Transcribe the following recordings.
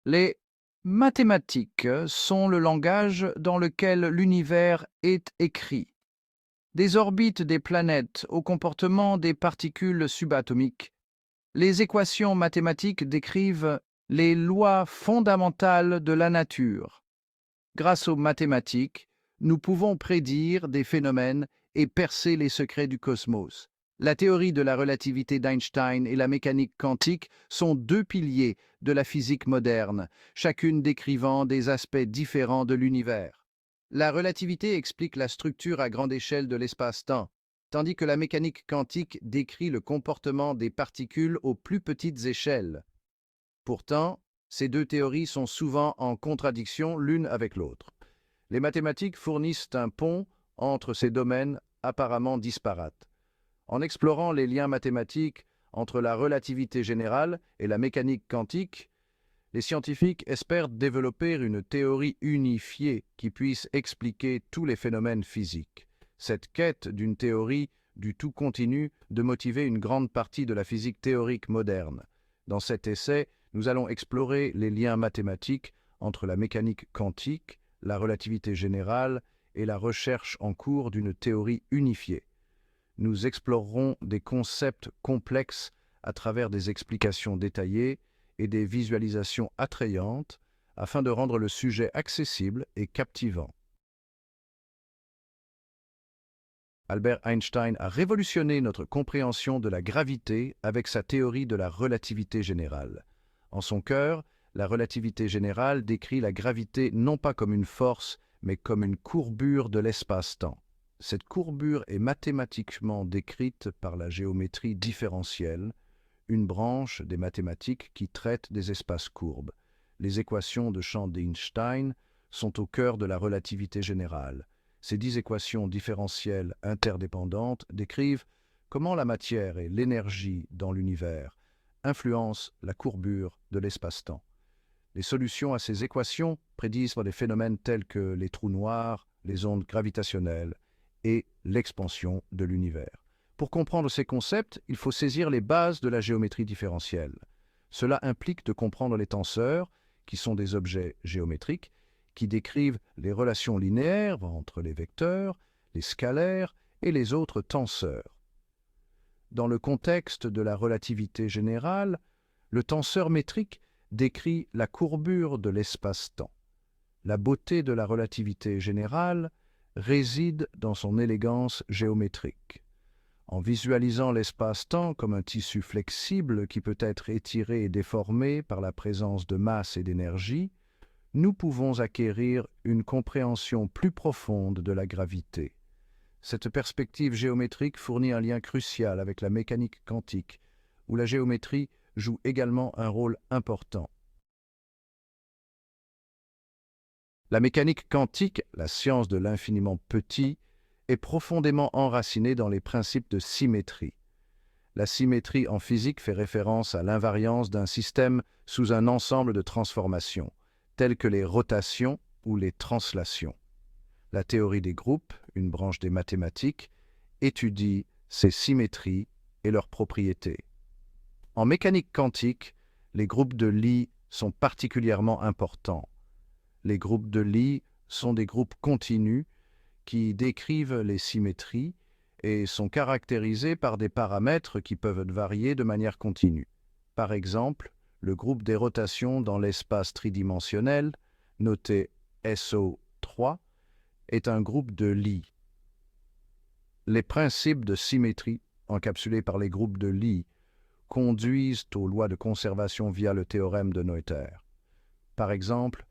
Les mathématiques sont le langage dans lequel l'univers est écrit. Des orbites des planètes au comportement des particules subatomiques, les équations mathématiques décrivent les lois fondamentales de la nature. Grâce aux mathématiques, nous pouvons prédire des phénomènes et percer les secrets du cosmos. La théorie de la relativité d'Einstein et la mécanique quantique sont deux piliers de la physique moderne, chacune décrivant des aspects différents de l'univers. La relativité explique la structure à grande échelle de l'espace-temps, tandis que la mécanique quantique décrit le comportement des particules aux plus petites échelles. Pourtant, ces deux théories sont souvent en contradiction l'une avec l'autre. Les mathématiques fournissent un pont entre ces domaines apparemment disparates. En explorant les liens mathématiques entre la relativité générale et la mécanique quantique, les scientifiques espèrent développer une théorie unifiée qui puisse expliquer tous les phénomènes physiques. Cette quête d'une théorie du tout continue de motiver une grande partie de la physique théorique moderne. Dans cet essai, nous allons explorer les liens mathématiques entre la mécanique quantique, la relativité générale et la recherche en cours d'une théorie unifiée. Nous explorerons des concepts complexes à travers des explications détaillées et des visualisations attrayantes afin de rendre le sujet accessible et captivant. Albert Einstein a révolutionné notre compréhension de la gravité avec sa théorie de la relativité générale. En son cœur, la relativité générale décrit la gravité non pas comme une force, mais comme une courbure de l'espace-temps. Cette courbure est mathématiquement décrite par la géométrie différentielle, une branche des mathématiques qui traite des espaces courbes. Les équations de champ d'Einstein sont au cœur de la relativité générale. Ces 10 équations différentielles interdépendantes décrivent comment la matière et l'énergie dans l'univers influencent la courbure de l'espace-temps. Les solutions à ces équations prédisent des phénomènes tels que les trous noirs, les ondes gravitationnelles et l'expansion de l'univers. Pour comprendre ces concepts, il faut saisir les bases de la géométrie différentielle. Cela implique de comprendre les tenseurs, qui sont des objets géométriques, qui décrivent les relations linéaires entre les vecteurs, les scalaires et les autres tenseurs. Dans le contexte de la relativité générale, le tenseur métrique décrit la courbure de l'espace-temps. La beauté de la relativité générale réside dans son élégance géométrique. En visualisant l'espace-temps comme un tissu flexible qui peut être étiré et déformé par la présence de masse et d'énergie, nous pouvons acquérir une compréhension plus profonde de la gravité. Cette perspective géométrique fournit un lien crucial avec la mécanique quantique, où la géométrie joue également un rôle important. La mécanique quantique, la science de l'infiniment petit, est profondément enracinée dans les principes de symétrie. La symétrie en physique fait référence à l'invariance d'un système sous un ensemble de transformations, telles que les rotations ou les translations. La théorie des groupes, une branche des mathématiques, étudie ces symétries et leurs propriétés. En mécanique quantique, les groupes de Lie sont particulièrement importants. Les groupes de Lie sont des groupes continus qui décrivent les symétries et sont caractérisés par des paramètres qui peuvent varier de manière continue. Par exemple, le groupe des rotations dans l'espace tridimensionnel, noté SO3, est un groupe de Lie. Les principes de symétrie, encapsulés par les groupes de Lie, conduisent aux lois de conservation via le théorème de Noether. Par exemple,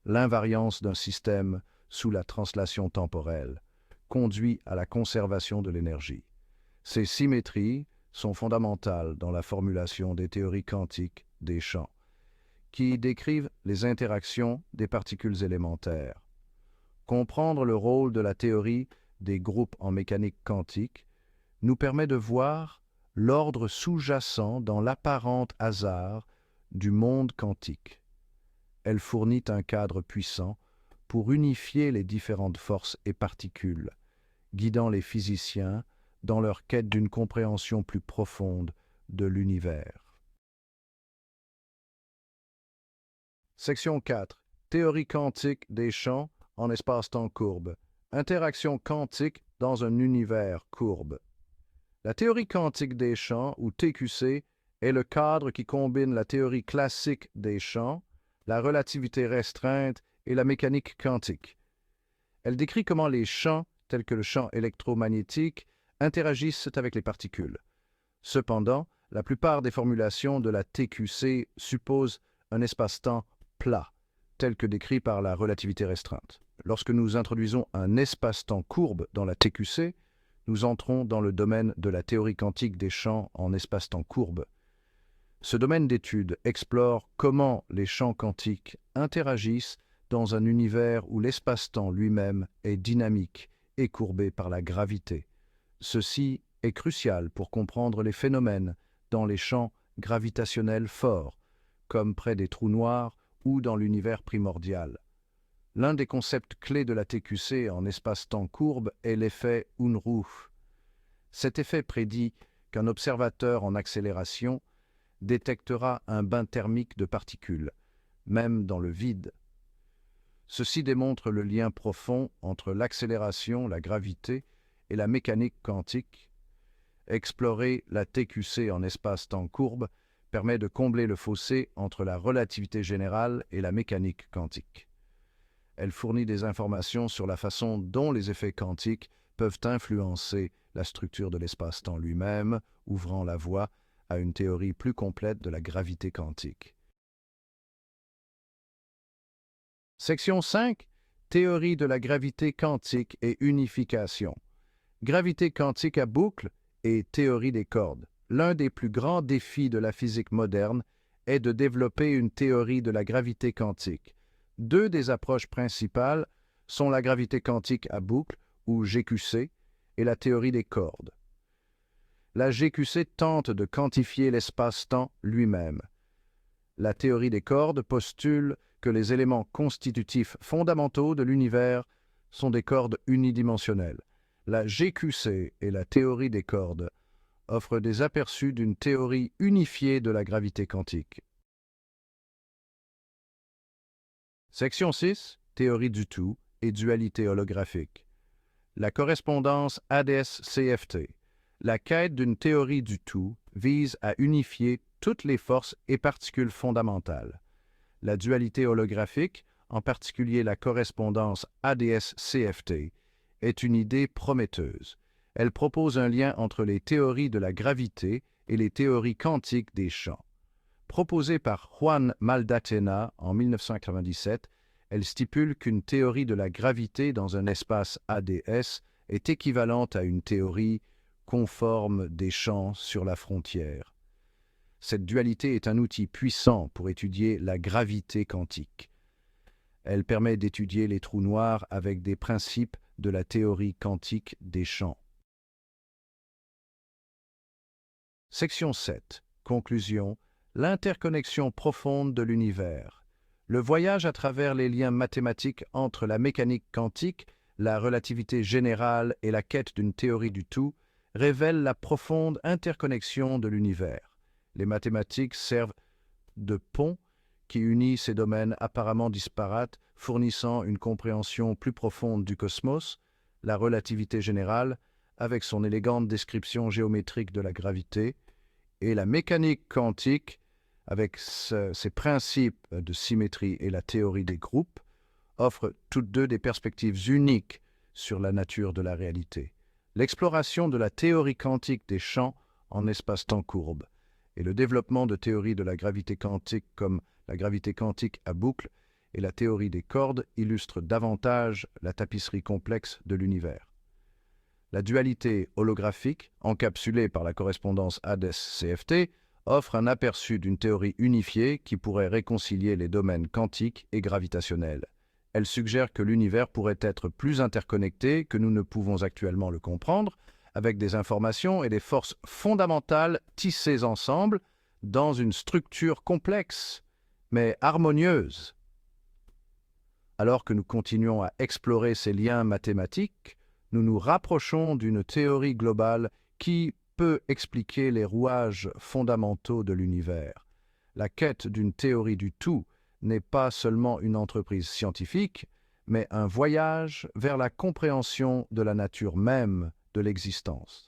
l'invariance d'un système sous la translation temporelle conduit à la conservation de l'énergie. Ces symétries sont fondamentales dans la formulation des théories quantiques des champs, qui décrivent les interactions des particules élémentaires. Comprendre le rôle de la théorie des groupes en mécanique quantique nous permet de voir l'ordre sous-jacent dans l'apparent hasard du monde quantique. Elle fournit un cadre puissant pour unifier les différentes forces et particules, guidant les physiciens dans leur quête d'une compréhension plus profonde de l'univers. Section 4. Théorie quantique des champs en espace-temps courbe. Interaction quantique dans un univers courbe. La théorie quantique des champs, ou TQC, est le cadre qui combine la théorie classique des champs, la relativité restreinte et la mécanique quantique. Elle décrit comment les champs, tels que le champ électromagnétique, interagissent avec les particules. Cependant, la plupart des formulations de la TQC supposent un espace-temps plat, tel que décrit par la relativité restreinte. Lorsque nous introduisons un espace-temps courbe dans la TQC, nous entrons dans le domaine de la théorie quantique des champs en espace-temps courbe. Ce domaine d'étude explore comment les champs quantiques interagissent dans un univers où l'espace-temps lui-même est dynamique et courbé par la gravité. Ceci est crucial pour comprendre les phénomènes dans les champs gravitationnels forts, comme près des trous noirs ou dans l'univers primordial. L'un des concepts clés de la TQC en espace-temps courbe est l'effet Unruh. Cet effet prédit qu'un observateur en accélération détectera un bain thermique de particules, même dans le vide. Ceci démontre le lien profond entre l'accélération, la gravité et la mécanique quantique. Explorer la TQC en espace-temps courbe permet de combler le fossé entre la relativité générale et la mécanique quantique. Elle fournit des informations sur la façon dont les effets quantiques peuvent influencer la structure de l'espace-temps lui-même, ouvrant la voie à une théorie plus complète de la gravité quantique. Section 5. Théorie de la gravité quantique et unification. Gravité quantique à boucle et théorie des cordes. L'un des plus grands défis de la physique moderne est de développer une théorie de la gravité quantique. Deux des approches principales sont la gravité quantique à boucle, ou GQC, et la théorie des cordes. La GQC tente de quantifier l'espace-temps lui-même. La théorie des cordes postule que les éléments constitutifs fondamentaux de l'univers sont des cordes unidimensionnelles. La GQC et la théorie des cordes offrent des aperçus d'une théorie unifiée de la gravité quantique. Section 6. Théorie du tout et dualité holographique. La correspondance ADS-CFT. La quête d'une théorie du tout vise à unifier toutes les forces et particules fondamentales. La dualité holographique, en particulier la correspondance ADS-CFT, est une idée prometteuse. Elle propose un lien entre les théories de la gravité et les théories quantiques des champs. Proposée par Juan Maldatena en 1997, elle stipule qu'une théorie de la gravité dans un espace ADS est équivalente à une théorie conforme des champs sur la frontière. Cette dualité est un outil puissant pour étudier la gravité quantique. Elle permet d'étudier les trous noirs avec des principes de la théorie quantique des champs. Section 7. Conclusion. L'interconnexion profonde de l'univers. Le voyage à travers les liens mathématiques entre la mécanique quantique, la relativité générale et la quête d'une théorie du tout révèle la profonde interconnexion de l'univers. Les mathématiques servent de pont qui unit ces domaines apparemment disparates, fournissant une compréhension plus profonde du cosmos, la relativité générale, avec son élégante description géométrique de la gravité, et la mécanique quantique, avec ses principes de symétrie et la théorie des groupes, offrent toutes deux des perspectives uniques sur la nature de la réalité. L'exploration de la théorie quantique des champs en espace-temps courbe et le développement de théories de la gravité quantique comme la gravité quantique à boucle et la théorie des cordes illustrent davantage la tapisserie complexe de l'univers. La dualité holographique, encapsulée par la correspondance ADS-CFT, offre un aperçu d'une théorie unifiée qui pourrait réconcilier les domaines quantiques et gravitationnels. Elle suggère que l'univers pourrait être plus interconnecté que nous ne pouvons actuellement le comprendre, avec des informations et des forces fondamentales tissées ensemble dans une structure complexe, mais harmonieuse. Alors que nous continuons à explorer ces liens mathématiques, nous nous rapprochons d'une théorie globale qui peut expliquer les rouages fondamentaux de l'univers. La quête d'une théorie du tout n'est pas seulement une entreprise scientifique, mais un voyage vers la compréhension de la nature même de l'existence.